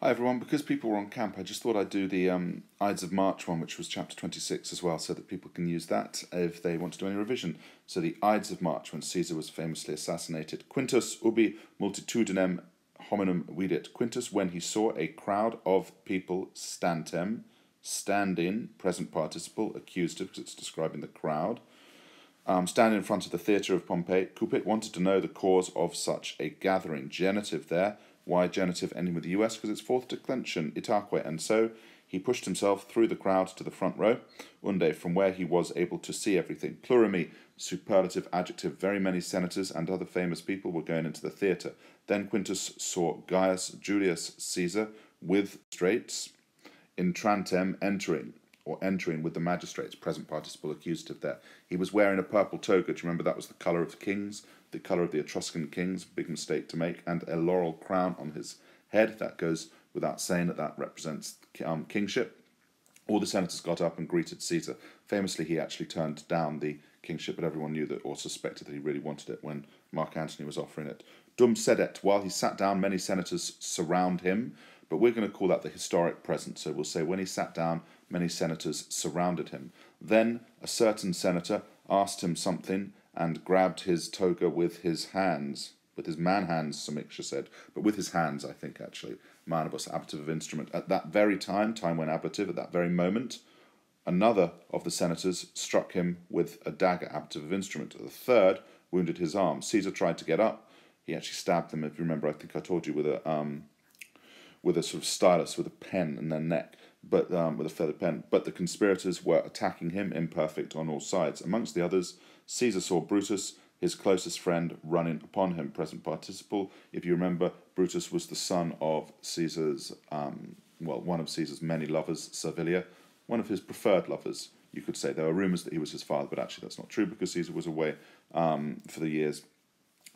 Hi everyone, because people were on camp, I just thought I'd do the Ides of March one, which was chapter 26 as well, so that people can use that if they want to do any revision. So the Ides of March, when Caesar was famously assassinated. Quintus ubi multitudinem hominum vidit. Quintus, when he saw a crowd of people stantem, standing, present participle, accusative, because it's describing the crowd, standing in front of the theatre of Pompey. Cupit wanted to know the cause of such a gathering. Genitive there. Why genitive ending with the US? Because it's fourth declension, itaque, and so he pushed himself through the crowd to the front row, unde, from where he was able to see everything. Plurimi, superlative adjective, very many senators and other famous people were going into the theatre. Then Quintus saw Gaius Julius Caesar with straits, intrantem entering with the magistrates, present participle accusative there. He was wearing a purple toga. Do you remember that was the colour of the kings, the colour of the Etruscan kings, big mistake to make, and a laurel crown on his head. That goes without saying that represents kingship. All the senators got up and greeted Caesar. Famously, he actually turned down the kingship, but everyone knew that, or suspected that he really wanted it when Mark Antony was offering it. Dum sedet, while he sat down, many senators surround him, but we're going to call that the historic present. So we'll say when he sat down, many senators surrounded him. Then a certain senator asked him something and grabbed his toga with his hands, with his man hands, Samiksha said, but with his hands, I think, actually. Manibus, ablative of instrument. At that very time when ablative, at that very moment, another of the senators struck him with a dagger, ablative of instrument. The third wounded his arm. Caesar tried to get up. He actually stabbed them, if you remember, I think I told you, with a sort of stylus, with a pen in their neck, but with a feather pen. But the conspirators were attacking him, imperfect on all sides. Amongst the others, Caesar saw Brutus, his closest friend, running upon him, present participle. If you remember, Brutus was the son of Caesar's, one of Caesar's many lovers, Servilia, one of his preferred lovers, you could say. There were rumours that he was his father, but actually that's not true, because Caesar was away for the years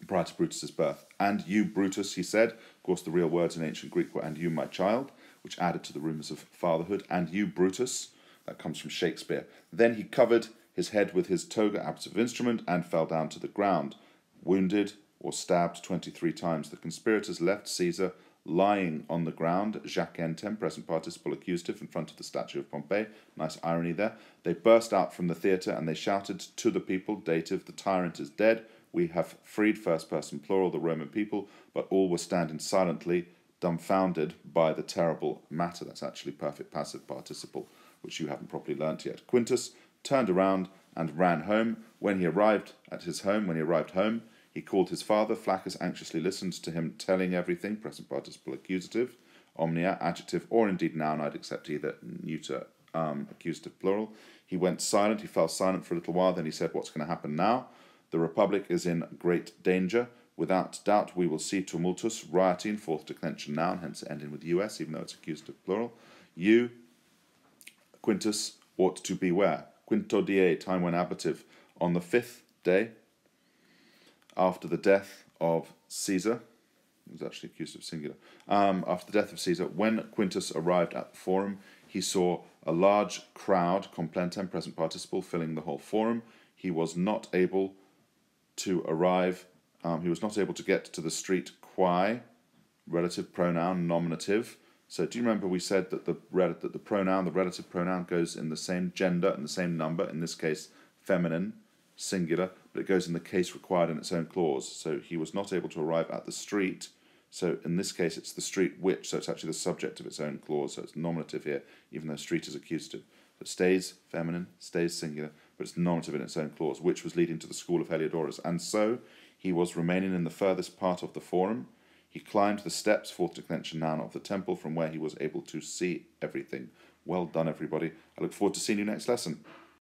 prior to Brutus's birth. And you, Brutus, he said. Of course, the real words in ancient Greek were, and you, my child, which added to the rumours of fatherhood. And you, Brutus, that comes from Shakespeare. Then he covered his head with his toga, ablative of instrument, and fell down to the ground, wounded or stabbed 23 times. The conspirators left Caesar lying on the ground, jacentem, present participle accusative, in front of the statue of Pompey. Nice irony there. They burst out from the theatre and they shouted to the people, dative, the tyrant is dead. We have freed, first person plural, the Roman people, but all were standing silently, dumbfounded by the terrible matter. That's actually perfect passive participle, which you haven't properly learnt yet. Quintus turned around and ran home. When he arrived home, he called his father. Flaccus anxiously listened to him telling everything, present participle accusative, omnia, adjective, or indeed noun. I'd accept either neuter, accusative, plural. He went silent. He fell silent for a little while. Then he said, what's going to happen now? The Republic is in great danger. Without doubt, we will see tumultus, rioting, fourth declension noun, hence ending with US, even though it's accusative plural. You, Quintus, ought to beware. Quinto die, time when ablative, on the fifth day after the death of Caesar. It was actually accusative singular. After the death of Caesar, when Quintus arrived at the forum, he saw a large crowd, complentem, present participle, filling the whole forum. He was not able to arrive, he was not able to get to the street quae, relative pronoun, nominative. So do you remember we said that the relative pronoun goes in the same gender and the same number, in this case feminine, singular, but it goes in the case required in its own clause. So he was not able to arrive at the street. So in this case it's the street which, so it's actually the subject of its own clause, so it's nominative here, even though street is accusative. So it stays feminine, stays singular, but it's nominative in its own clause, which was leading to the school of Heliodorus. And so he was remaining in the furthest part of the forum. He climbed the steps, fourth declension noun, of the temple, from where he was able to see everything. Well done, everybody. I look forward to seeing you next lesson.